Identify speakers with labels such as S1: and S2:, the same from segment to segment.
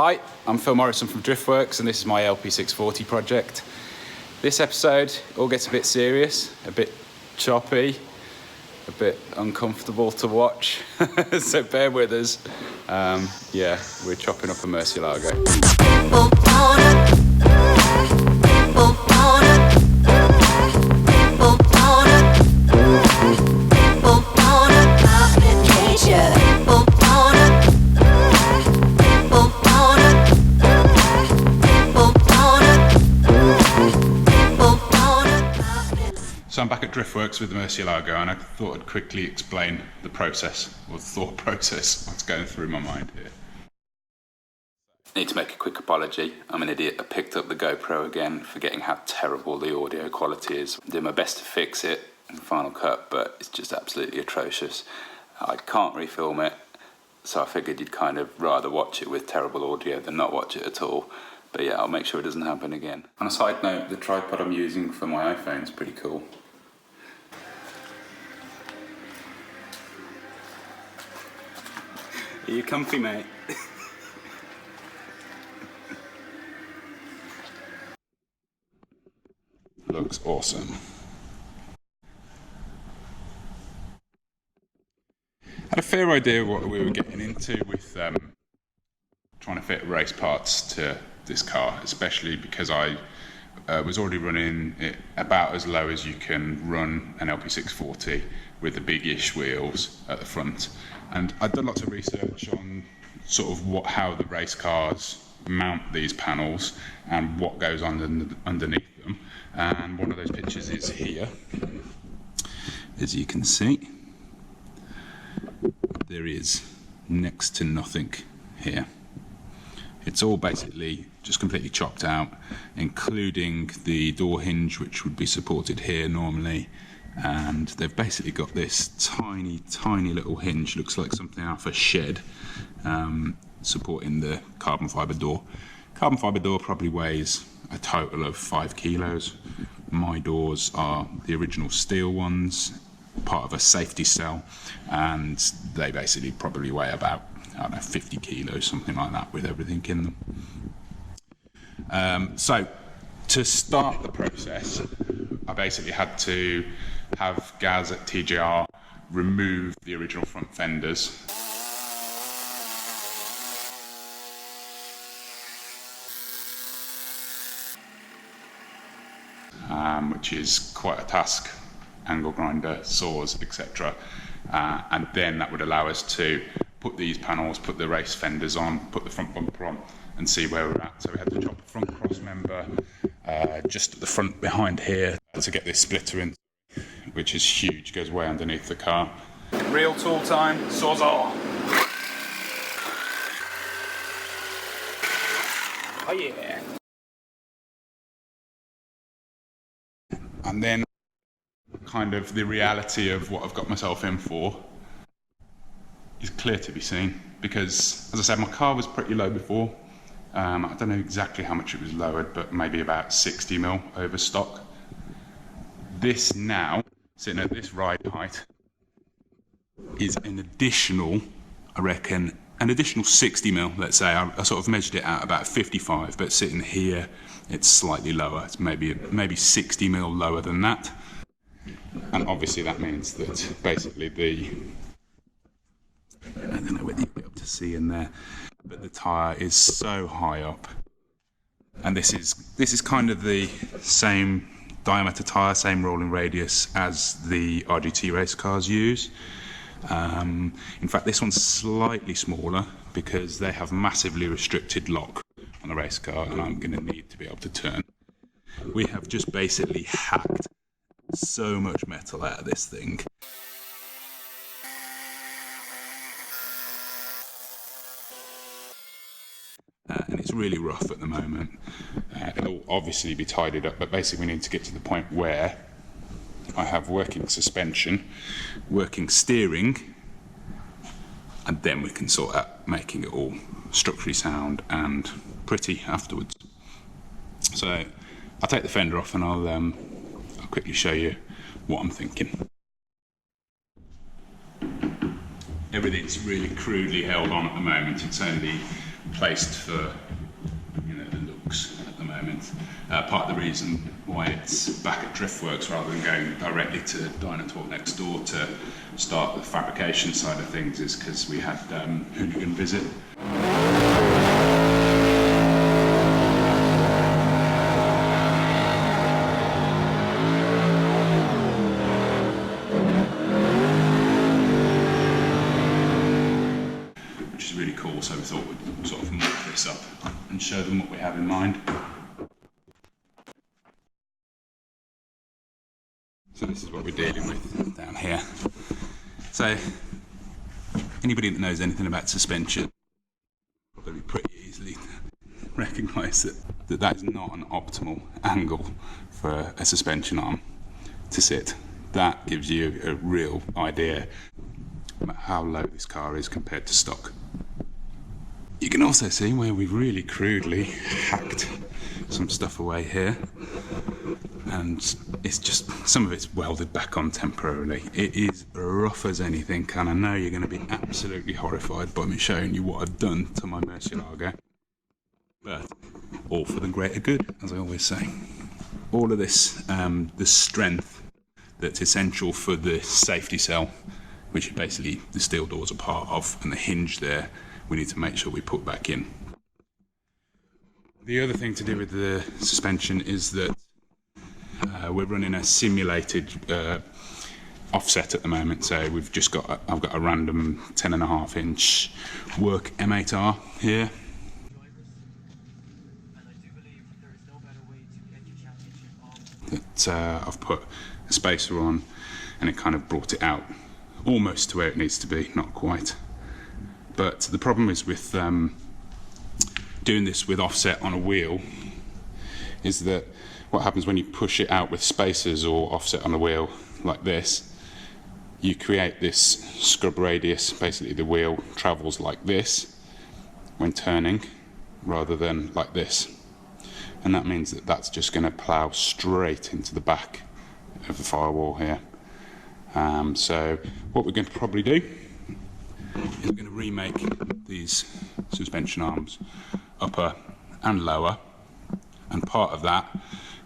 S1: Hi, I'm Phil Morrison from Driftworks, and this is my LP640 project. This episode all gets a bit serious, a bit choppy, a bit uncomfortable to watch, so bear with us. Yeah, we're chopping up a Murcielago. So I'm back at Driftworks with the Murcielago, and I thought I'd quickly explain the process, or the thought process, what's going through my mind here. I need to make a quick apology. I'm an idiot. I picked up the GoPro again, forgetting how terrible the audio quality is. I'm doing my best to fix it in Final Cut, but it's just absolutely atrocious. I can't refilm it, so I figured you'd kind of rather watch it with terrible audio than not watch it at all. But yeah, I'll make sure it doesn't happen again. On a side note, the tripod I'm using for my iPhone is pretty cool. Are you comfy, mate? Looks awesome. Had a fair idea what we were getting into with trying to fit race parts to this car, especially because I was already running it about as low as you can run an LP640 with the big-ish wheels at the front. And I'd done lots of research on sort of how the race cars mount these panels and what goes on underneath them. And one of those pictures is here. As you can see, there is next to nothing here. It's all basically just completely chopped out, including the door hinge, which would be supported here normally. And they've basically got this tiny little hinge, looks like something out of a shed, supporting the carbon fibre door. Carbon fibre door probably weighs a total of 5 kilos. My doors are the original steel ones, part of a safety cell, and they basically probably weigh about, I don't know, 50 kilos, something like that, with everything in them. So to start the process, I basically had to have Gaz at TJR remove the original front fenders. Which is quite a task, angle grinder, saws, etc. And then that would allow us to put these panels, put the race fenders on, put the front bumper on, and see where we're at. So we had to chop the front cross member just at the front behind here to get this splitter in, which is huge, goes way underneath the car. Real tool time, sawzall. Oh yeah. And then kind of the reality of what I've got myself in for is clear to be seen, because as I said, my car was pretty low before. I don't know exactly how much it was lowered, but maybe about 60 mil over stock. This now, sitting at this ride height, is an additional, I reckon, an additional 60 mil, let's say. I sort of measured it out about 55, but sitting here, it's slightly lower. It's maybe 60 mil lower than that. And obviously that means that basically I don't know whether you'll be able to see in there, but the tyre is so high up. And this is kind of the same diameter tyre, same rolling radius as the RGT race cars use. In fact, this one's slightly smaller because they have massively restricted lock on a race car, and I'm going to need to be able to turn. We have just basically hacked so much metal out of this thing. And it's really rough at the moment. It'll obviously be tidied up, but basically we need to get to the point where I have working suspension, working steering, and then we can sort out making it all structurally sound and pretty afterwards. So I'll take the fender off and I'll quickly show you what I'm thinking. Everything's really crudely held on at the moment. It's only placed for, you know, the looks at the moment. Part of the reason why it's back at Driftworks rather than going directly to Dynatalk next door to start the fabrication side of things is because we had Hooligan visit. Which is really cool, so we thought we'd sort of mock this up and show them what we have in mind. So this is what we're dealing with down here. So anybody that knows anything about suspension will probably pretty easily recognise that is not an optimal angle for a suspension arm to sit. That gives you a real idea about how low this car is compared to stock. You can also see where we've really crudely hacked some stuff away here, and it's just, some of it's welded back on temporarily. It is rough as anything, and I know you're going to be absolutely horrified by me showing you what I've done to my Murcielago, but all for the greater good, as I always say. All of this, the strength that's essential for the safety cell, which basically the steel doors are part of, and the hinge there, we need to make sure we put back in. The other thing to do with the suspension is that we're running a simulated offset at the moment. So we've just got, I've got a random 10.5 inch work M8R here. That I've put a spacer on, and it kind of brought it out almost to where it needs to be, not quite. But the problem is with doing this with offset on a wheel is that what happens when you push it out with spacers or offset on a wheel like this, you create this scrub radius. Basically the wheel travels like this when turning rather than like this, and that means that that's just going to plough straight into the back of the firewall here. So what we're going to probably do is we're going to remake these suspension arms upper and lower, and part of that,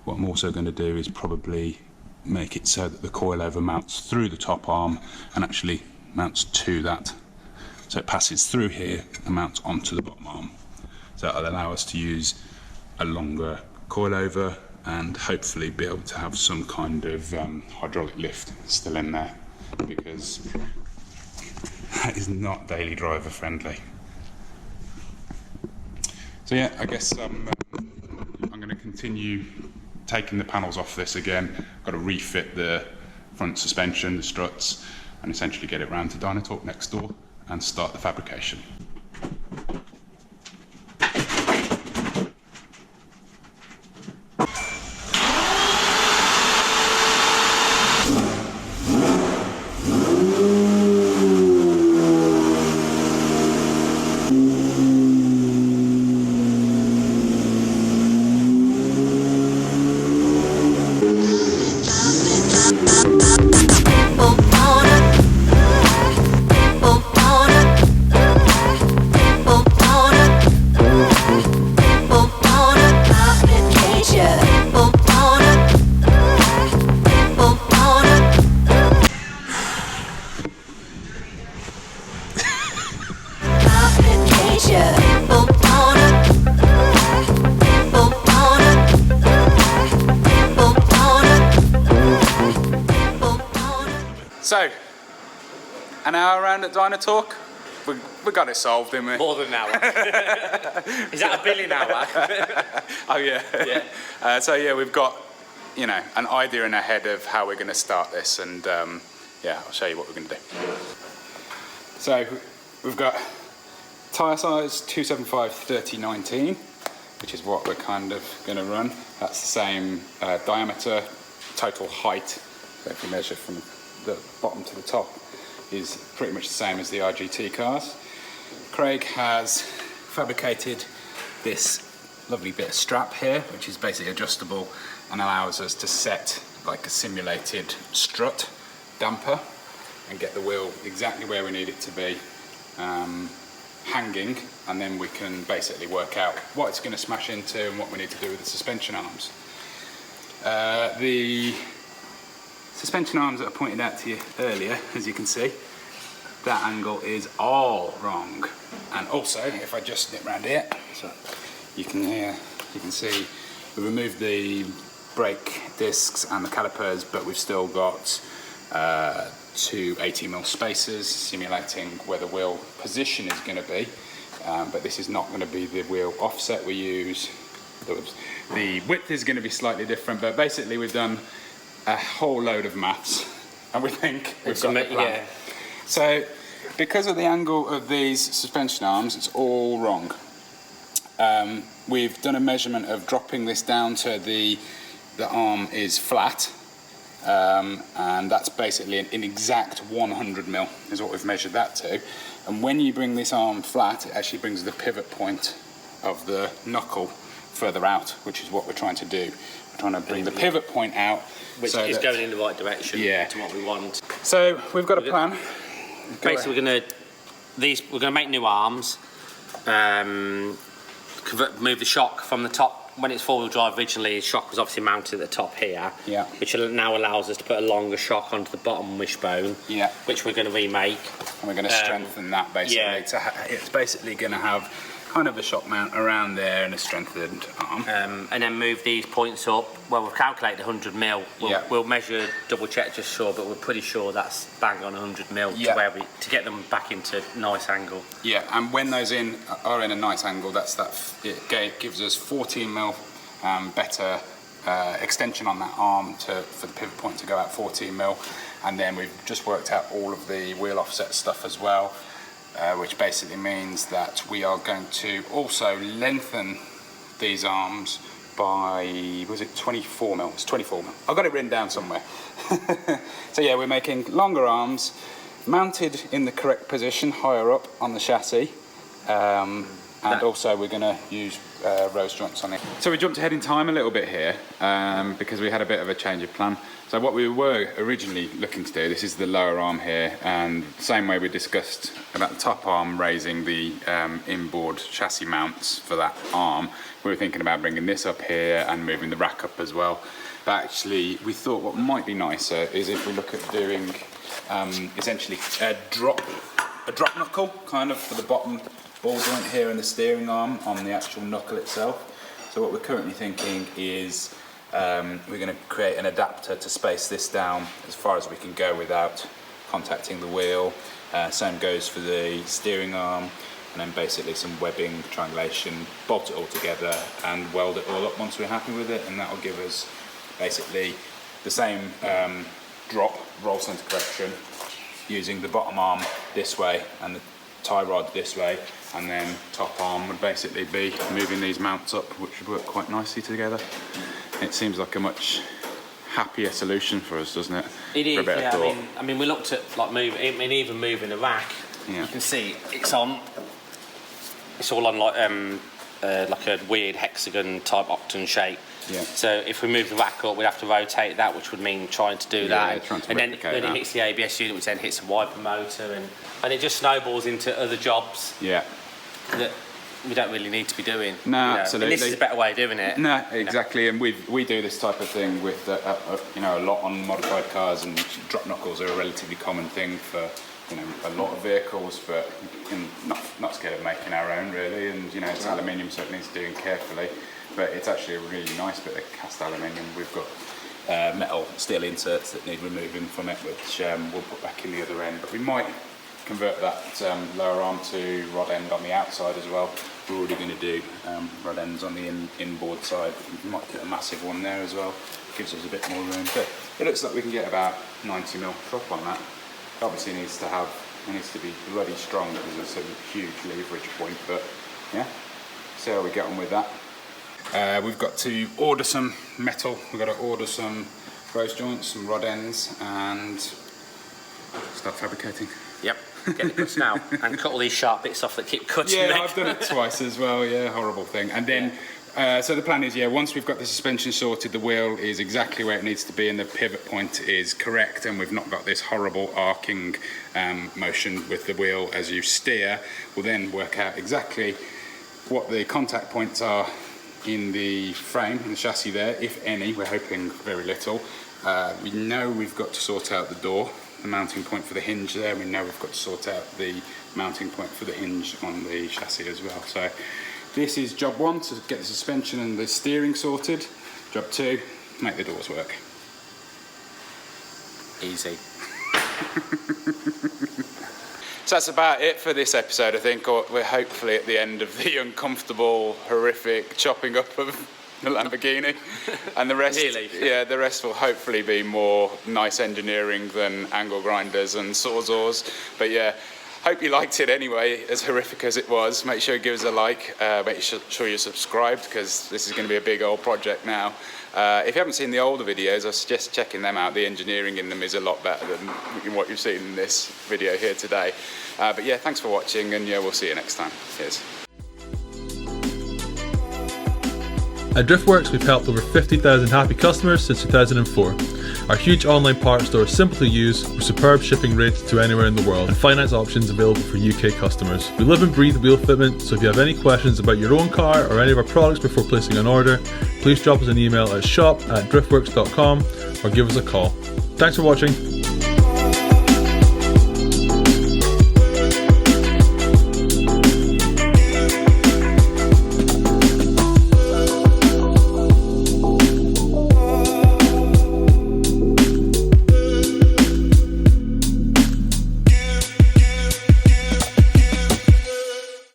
S1: what I'm also going to do is probably make it so that the coilover mounts through the top arm and actually mounts to that, so it passes through here and mounts onto the bottom arm. So that'll allow us to use a longer coilover and hopefully be able to have some kind of hydraulic lift still in there, because that is not daily driver friendly. So yeah, I guess I'm going to continue taking the panels off this again. Got to refit the front suspension, the struts, and essentially get it round to Dynatalk next door and start the fabrication. So, an hour around at Dynatalk, we got it solved, didn't we?
S2: More than an hour. Is that a billion hour?
S1: Oh yeah.
S2: Yeah.
S1: So yeah, we've got, you know, an idea in our head of how we're going to start this, and yeah, I'll show you what we're going to do. So we've got tyre size 275/30/19, which is what we're kind of going to run. That's the same diameter, total height. So if you measure from the bottom to the top, is pretty much the same as the RGT cars. Craig has fabricated this lovely bit of strap here, which is basically adjustable and allows us to set like a simulated strut damper and get the wheel exactly where we need it to be. hanging, and then we can basically work out what it's going to smash into and what we need to do with the suspension arms. The suspension arms that I pointed out to you earlier, as you can see, that angle is all wrong. And also, if I just nip round here, so you can see we removed the brake discs and the calipers, but we've still got two 80mm spacers simulating where the wheel position is going to be, but this is not going to be the wheel offset we use. The width is going to be slightly different, but basically we've done a whole load of maths and we think we've got the plan.
S2: Yeah.
S1: So because of the angle of these suspension arms, it's all wrong. We've done a measurement of dropping this down to the arm is flat, and that's basically an exact 100mm is what we've measured that to. And when you bring this arm flat, it actually brings the pivot point of the knuckle further out, which is what we're trying to do. We're trying to bring the pivot point out,
S3: which is going in the right direction to what we want.
S1: So we've got a plan.
S3: Basically, we're gonna make new arms, move the shock from the top. When it's four-wheel drive, originally the shock was obviously mounted at the top here, which now allows us to put a longer shock onto the bottom wishbone, which we're going to remake.
S1: And we're going to strengthen that basically. It's basically going to have kind of a shock mount around there and a strengthened arm.
S3: And then move these points up. Well, we've calculated 100mm. We'll measure, double check just sure, but we're pretty sure that's bang on 100mm to get them back into nice angle.
S1: Yeah, and when those are in a nice angle, it gives us 14mm better extension on that arm for the pivot point to go out 14mm. And then we've just worked out all of the wheel offset stuff as well. Which basically means that we are going to also lengthen these arms by, was it 24mm? It's 24mm. I've got it written down somewhere. So yeah, we're making longer arms, mounted in the correct position, higher up on the chassis, and also we're going to use rose joints on it. So we jumped ahead in time a little bit here because we had a bit of a change of plan. So what we were originally looking to do, this is the lower arm here, and same way we discussed about the top arm raising the inboard chassis mounts for that arm, we were thinking about bringing this up here and moving the rack up as well. But actually we thought what might be nicer is if we look at doing essentially a drop knuckle kind of for the bottom ball joint here and the steering arm on the actual knuckle itself. So what we're currently thinking is we're going to create an adapter to space this down as far as we can go without contacting the wheel. Same goes for the steering arm, and then basically some webbing, triangulation, bolt it all together and weld it all up once we're happy with it, and that will give us basically the same drop, roll centre correction, using the bottom arm this way and the tie rod this way, and then top arm would basically be moving these mounts up, which would work quite nicely together. It seems like a much happier solution for us, doesn't it?
S3: It is, yeah. I mean, we looked at even moving the rack. You can see it's all on like a weird hexagon type octane shape. So if we move the rack up, we'd have to rotate that, which would mean trying to do that. And then it hits the ABS unit, which then hits the wiper motor, and it just snowballs into other jobs that we don't really need to be doing.
S1: No, absolutely.
S3: And this is a better way of doing it.
S1: No, exactly. And we do this type of thing with a lot on modified cars, and drop knuckles are a relatively common thing for a lot of vehicles, but not scared of making our own really. And it's aluminium, so it needs doing carefully. But it's actually a really nice bit of cast aluminium. We've got metal steel inserts that need removing from it, which we'll put back in the other end. But we might convert that lower arm to rod end on the outside as well. We're already going to do rod ends on the inboard side. We might do a massive one there as well. Gives us a bit more room. But it looks like we can get about 90mm drop on that. Obviously it needs to be bloody strong because it's a huge leverage point. But yeah, see how we get on with that. We've got to order some metal. We've got to order some rose joints, some rod ends, and start fabricating.
S3: Yep, get it cut now and cut all these sharp bits off that keep cutting.
S1: Yeah, I've done it twice as well. Yeah, horrible thing. And then So the plan is, once we've got the suspension sorted, the wheel is exactly where it needs to be and the pivot point is correct, and we've not got this horrible arcing motion with the wheel as you steer. We'll then work out exactly what the contact points are in the frame, in the chassis there, if any. We're hoping very little. We know we've got to sort out the door, the mounting point for the hinge there. We know we've got to sort out the mounting point for the hinge on the chassis as well. So this is job 1, to get the suspension and the steering sorted. Job 2, make the doors work.
S3: Easy.
S1: So that's about it for this episode, I think. We're hopefully at the end of the uncomfortable, horrific chopping up of the Lamborghini, and the rest,
S3: Really?
S1: yeah, the rest will hopefully be more nice engineering than angle grinders and sawzalls. But yeah, hope you liked it anyway, as horrific as it was. Make sure you give us a like, make sure you're subscribed, because this is going to be a big old project now. If you haven't seen the older videos, I suggest checking them out. The engineering in them is a lot better than what you've seen in this video here today. But yeah, thanks for watching, and yeah, we'll see you next time. Cheers.
S4: At Driftworks, we've helped over 50,000 happy customers since 2004. Our huge online parts store is simple to use, with superb shipping rates to anywhere in the world, and finance options available for UK customers. We live and breathe wheel fitment, so if you have any questions about your own car or any of our products before placing an order, please drop us an email at shop@driftworks.com or give us a call. Thanks for watching.